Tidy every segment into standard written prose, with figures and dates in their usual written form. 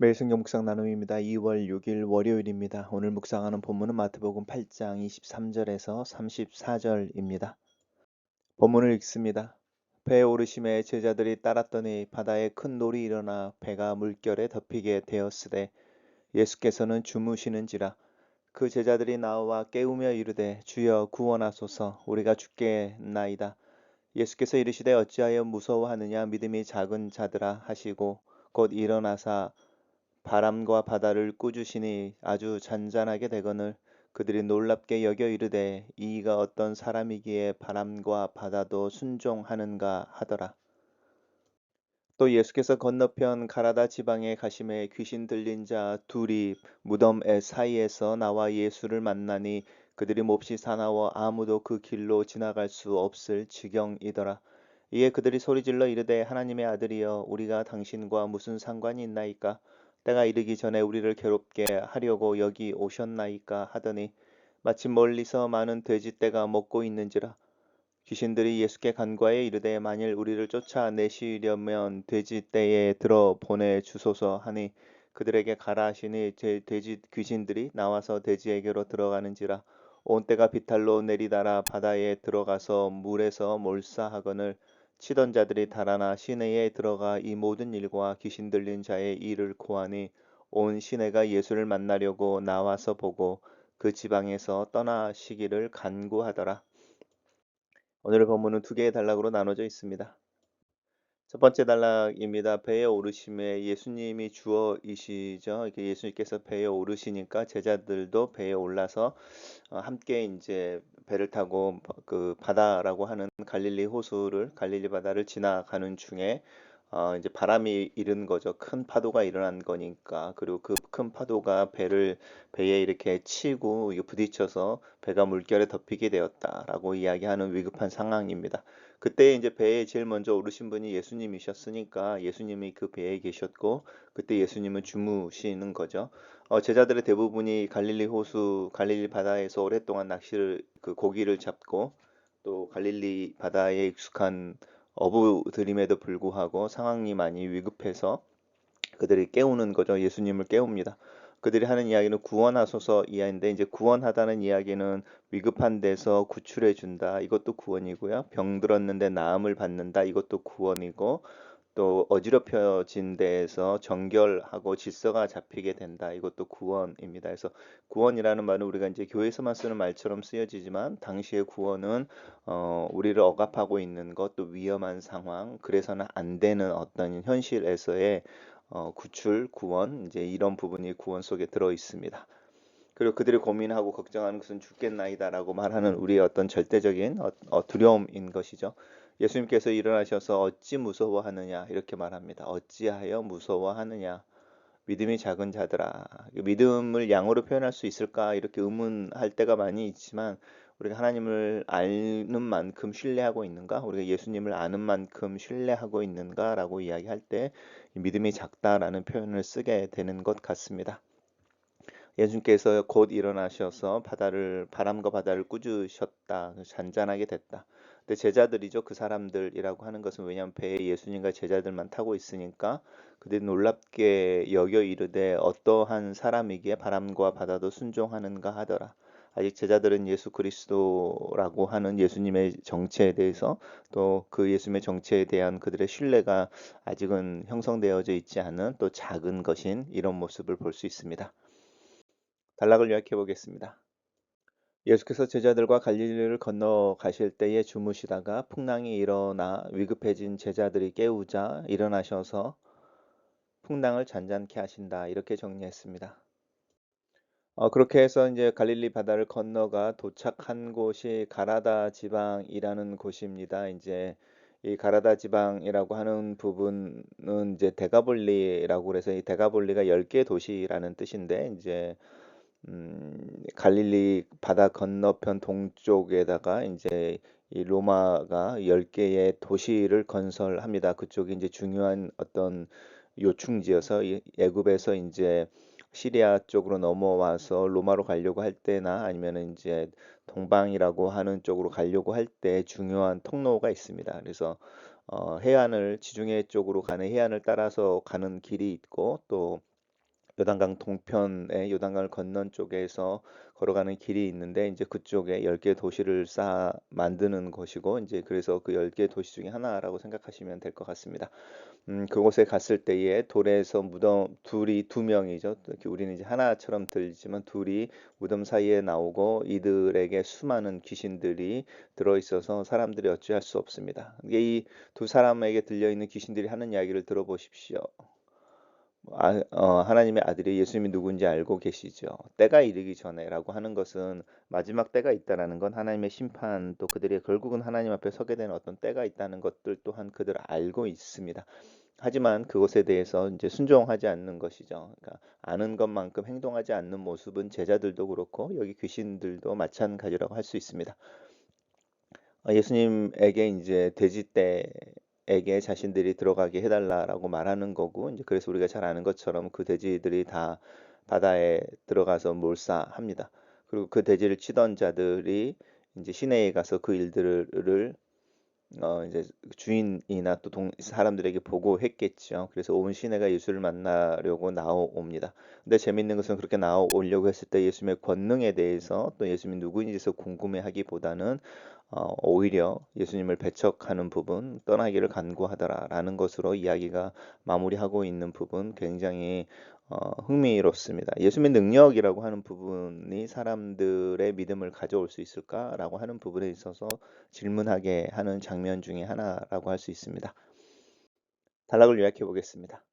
매일 성경 묵상 나눔입니다. 2월 6일 월요일입니다. 오늘 묵상하는 본문은 마태복음 8장 23절에서 34절입니다. 본문을 읽습니다. 배에 오르심에 제자들이 따랐더니 바다에 큰 놀이 일어나 배가 물결에 덮이게 되었으되 예수께서는 주무시는지라. 그 제자들이 나와 깨우며 이르되 주여 구원하소서, 우리가 죽겠나이다. 예수께서 이르시되 어찌하여 무서워하느냐, 믿음이 작은 자들아 하시고 곧 일어나사 바람과 바다를 꾸짖으시니 아주 잔잔하게 되거늘 그들이 놀랍게 여겨 이르되 이가 어떤 사람이기에 바람과 바다도 순종하는가 하더라. 또 예수께서 건너편 가라다 지방에 가심에 귀신 들린 자 둘이 무덤 사이에서 나와 예수를 만나니 그들이 몹시 사나워 아무도 그 길로 지나갈 수 없을 지경이더라. 이에 그들이 소리질러 이르되 하나님의 아들이여, 우리가 당신과 무슨 상관이 있나이까? 때가 이르기 전에 우리를 괴롭게 하려고 여기 오셨나이까 하더니 마침 멀리서 많은 돼지떼가 먹고 있는지라. 귀신들이 예수께 간과해 이르되 만일 우리를 쫓아내시려면 돼지떼에 들어 보내 주소서 하니 그들에게 가라 하시니 돼지 귀신들이 나와서 돼지에게로 들어가는지라. 온 떼가 비탈로 내리달아 바다에 들어가서 물에서 몰사하거늘 치던 자들이 달아나 시내에 들어가 이 모든 일과 귀신 들린 자의 일을 고하니 온 시내가 예수를 만나려고 나와서 보고 그 지방에서 떠나시기를 간구하더라. 오늘의 본문은 두 개의 단락으로 나눠져 있습니다. 첫 번째 단락입니다. 배에 오르심에 예수님이 주어이시죠. 이렇게 예수님께서 배에 오르시니까 제자들도 배에 올라서 함께 이제 배를 타고 그 바다라고 하는 갈릴리 바다를 지나가는 중에 이제 바람이 일은 거죠. 큰 파도가 일어난 거니까. 그리고 그 큰 파도가 배에 이렇게 치고 이게 부딪혀서 배가 물결에 덮이게 되었다라고 이야기하는 위급한 상황입니다. 그때 이제 배에 제일 먼저 오르신 분이 예수님이셨으니까 예수님이 그 배에 계셨고 그때 예수님은 주무시는 거죠. 제자들의 대부분이 갈릴리 바다에서 오랫동안 고기를 잡고 또 갈릴리 바다에 익숙한 어부들임에도 불구하고 상황이 많이 위급해서 그들이 깨우는 거죠. 예수님을 깨웁니다. 그들이 하는 이야기는 구원하소서 이야기인데 이제 구원하다는 이야기는 위급한 데서 구출해 준다. 이것도 구원이고요. 병들었는데 나음을 받는다. 이것도 구원이고 또 어지럽혀진 데에서 정결하고 질서가 잡히게 된다. 이것도 구원입니다. 그래서 구원이라는 말은 우리가 이제 교회에서만 쓰는 말처럼 쓰여지지만 당시의 구원은 우리를 억압하고 있는 것, 또 위험한 상황, 그래서는 안 되는 어떤 현실에서의 구출, 구원, 이제 이런 부분이 구원 속에 들어 있습니다. 그리고 그들이 고민하고 걱정하는 것은 죽겠나이다라고 말하는 우리의 어떤 절대적인 두려움인 것이죠. 예수님께서 일어나셔서 어찌 무서워하느냐 이렇게 말합니다. 어찌하여 무서워하느냐, 믿음이 작은 자들아. 믿음을 양어로 표현할 수 있을까 이렇게 의문할 때가 많이 있지만 우리가 하나님을 아는 만큼 신뢰하고 있는가, 우리가 예수님을 아는 만큼 신뢰하고 있는가라고 이야기할 때 믿음이 작다라는 표현을 쓰게 되는 것 같습니다. 예수님께서 곧 일어나셔서 바람과 바다를 꾸짖으셨다. 잔잔하게 됐다. 근데 제자들이죠. 그 사람들이라고 하는 것은 왜냐하면 배에 예수님과 제자들만 타고 있으니까 그들이 놀랍게 여겨 이르되 어떠한 사람이기에 바람과 바다도 순종하는가 하더라. 아직 제자들은 예수 그리스도라고 하는 예수님의 정체에 대해서 또 그 예수님의 정체에 대한 그들의 신뢰가 아직은 형성되어져 있지 않은 또 작은 것인 이런 모습을 볼 수 있습니다. 단락을 요약해 보겠습니다. 예수께서 제자들과 갈릴리를 건너가실 때에 주무시다가 풍랑이 일어나 위급해진 제자들이 깨우자 일어나셔서 풍랑을 잔잔케 하신다. 이렇게 정리했습니다. 그렇게 해서 이제 갈릴리 바다를 건너가 도착한 곳이 가라다 지방이라는 곳입니다. 이제 이 가라다 지방이라고 하는 부분은 이제 데가볼리라고 그래서 이 데가볼리가 10개 도시라는 뜻인데 이제 갈릴리 바다 건너편 동쪽에다가 이제 이 로마가 10개의 도시를 건설합니다. 그쪽이 이제 중요한 어떤 요충지여서 애굽에서 이제 시리아 쪽으로 넘어와서 로마로 가려고 할 때나 아니면은 이제 동방이라고 하는 쪽으로 가려고 할 때 중요한 통로가 있습니다. 그래서 해안을 지중해 쪽으로 가는 해안을 따라서 가는 길이 있고 또 요단강 동편에 요단강을 건넌 쪽에서 걸어가는 길이 있는데 이제 그쪽에 10개 도시를 쌓아 만드는 것이고 이제 그래서 그 10개 도시 중에 하나라고 생각하시면 될 것 같습니다. 그곳에 갔을 때에 돌에서 무덤 둘이 두 명이죠. 이렇게 우리는 이제 하나처럼 들리지만 둘이 무덤 사이에 나오고 이들에게 수많은 귀신들이 들어 있어서 사람들이 어찌할 수 없습니다. 이게 이 두 사람에게 들려 있는 귀신들이 하는 이야기를 들어보십시오. 하나님의 아들이 예수님이 누군지 알고 계시죠. 때가 이르기 전에라고 하는 것은 마지막 때가 있다라는 건 하나님의 심판 또 그들이 결국은 하나님 앞에 서게 되는 어떤 때가 있다는 것들 또한 그들 알고 있습니다. 하지만 그것에 대해서 이제 순종하지 않는 것이죠. 그러니까 아는 것만큼 행동하지 않는 모습은 제자들도 그렇고 여기 귀신들도 마찬가지라고 할 수 있습니다. 예수님에게 이제 돼지떼에게 자신들이 들어가게 해달라라고 말하는 거고 이제 그래서 우리가 잘 아는 것처럼 그 돼지들이 다 바다에 들어가서 몰사합니다. 그리고 그 돼지를 치던 자들이 이제 시내에 가서 그 일들을 이제 주인이나 또 사람들에게 보고했겠죠. 그래서 온 시내가 예수를 만나려고 나옵니다. 근데 재밌는 것은 그렇게 나오려고 했을 때 예수님의 권능에 대해서 또 예수님이 누구인지에서 궁금해하기보다는 오히려 예수님을 배척하는 부분, 떠나기를 간구하더라라는 것으로 이야기가 마무리하고 있는 부분 굉장히 흥미롭습니다. 예수님의 능력이라고 하는 부분이 사람들의 믿음을 가져올 수 있을까라고 하는 부분에 있어서 질문하게 하는 장면 중에 하나라고 할 수 있습니다. 단락을 요약해 보겠습니다.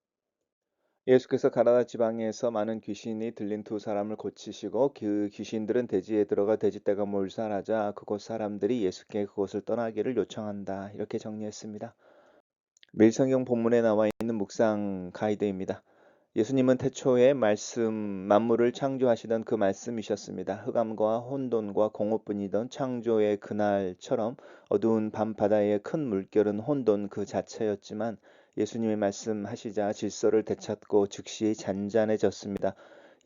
예수께서 가라다 지방에서 많은 귀신이 들린 두 사람을 고치시고 그 귀신들은 돼지에 들어가 돼지떼가 몰살하자 그곳 사람들이 예수께 그곳을 떠나기를 요청한다. 이렇게 정리했습니다. 밀성경 본문에 나와 있는 묵상 가이드입니다. 예수님은 태초에 말씀 만물을 창조하시던 그 말씀이셨습니다. 흑암과 혼돈과 공허뿐이던 창조의 그날처럼 어두운 밤 바다의 큰 물결은 혼돈 그 자체였지만 예수님의 말씀하시자 질서를 되찾고 즉시 잔잔해졌습니다.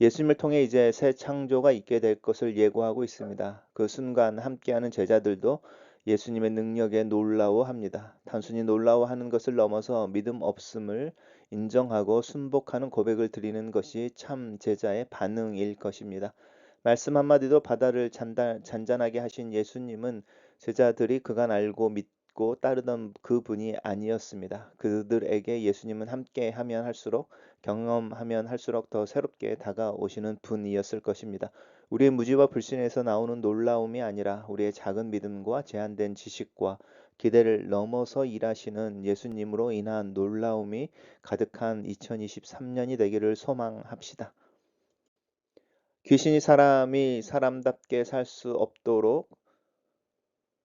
예수님을 통해 이제 새 창조가 있게 될 것을 예고하고 있습니다. 그 순간 함께하는 제자들도 예수님의 능력에 놀라워합니다. 단순히 놀라워하는 것을 넘어서 믿음 없음을 인정하고 순복하는 고백을 드리는 것이 참 제자의 반응일 것입니다. 말씀 한마디도 바다를 잔잔하게 하신 예수님은 제자들이 그간 알고 믿고 따르던 그분이 아니었습니다. 그들에게 예수님은 함께하면 할수록 경험하면 할수록 더 새롭게 다가오시는 분이었을 것입니다. 우리의 무지와 불신에서 나오는 놀라움이 아니라 우리의 작은 믿음과 제한된 지식과 기대를 넘어서 일하시는 예수님으로 인한 놀라움이 가득한 2023년이 되기를 소망합시다. 귀신이 사람이 사람답게 살 수 없도록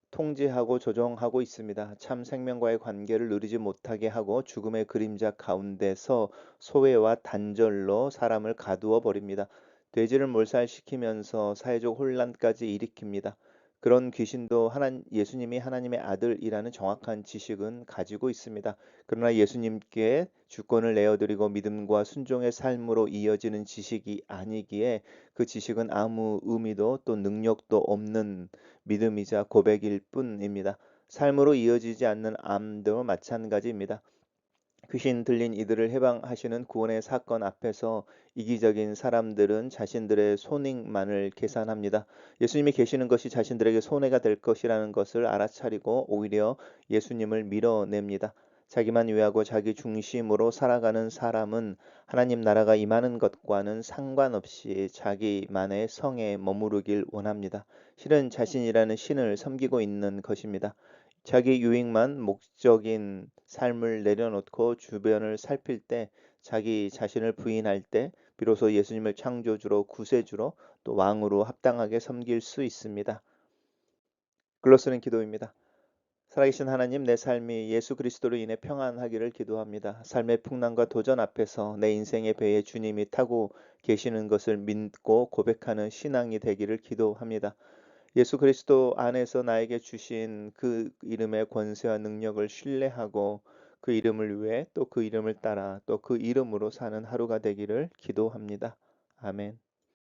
통제하고 조종하고 있습니다. 참 생명과의 관계를 누리지 못하게 하고 죽음의 그림자 가운데서 소외와 단절로 사람을 가두어 버립니다. 돼지를 몰살시키면서 사회적 혼란까지 일으킵니다. 그런 귀신도 예수님이 하나님의 아들이라는 정확한 지식은 가지고 있습니다. 그러나 예수님께 주권을 내어드리고 믿음과 순종의 삶으로 이어지는 지식이 아니기에 그 지식은 아무 의미도 또 능력도 없는 믿음이자 고백일 뿐입니다. 삶으로 이어지지 않는 암도 마찬가지입니다. 귀신 들린 이들을 해방하시는 구원의 사건 앞에서 이기적인 사람들은 자신들의 손익만을 계산합니다. 예수님이 계시는 것이 자신들에게 손해가 될 것이라는 것을 알아차리고 오히려 예수님을 밀어냅니다. 자기만 위하고 자기 중심으로 살아가는 사람은 하나님 나라가 임하는 것과는 상관없이 자기만의 성에 머무르길 원합니다. 실은 자신이라는 신을 섬기고 있는 것입니다. 자기 유익만 목적인 삶을 내려놓고 주변을 살필 때, 자기 자신을 부인할 때 비로소 예수님을 창조주로 구세주로 또 왕으로 합당하게 섬길 수 있습니다. 글로 쓰는 기도입니다. 살아계신 하나님, 내 삶이 예수 그리스도로 인해 평안하기를 기도합니다. 삶의 풍랑과 도전 앞에서 내 인생의 배에 주님이 타고 계시는 것을 믿고 고백하는 신앙이 되기를 기도합니다. 예수 그리스도 안에서 나에게 주신 그 이름의 권세와 능력을 신뢰하고 그 이름을 위해 또 그 이름을 따라 또 그 이름으로 사는 하루가 되기를 기도합니다. 아멘.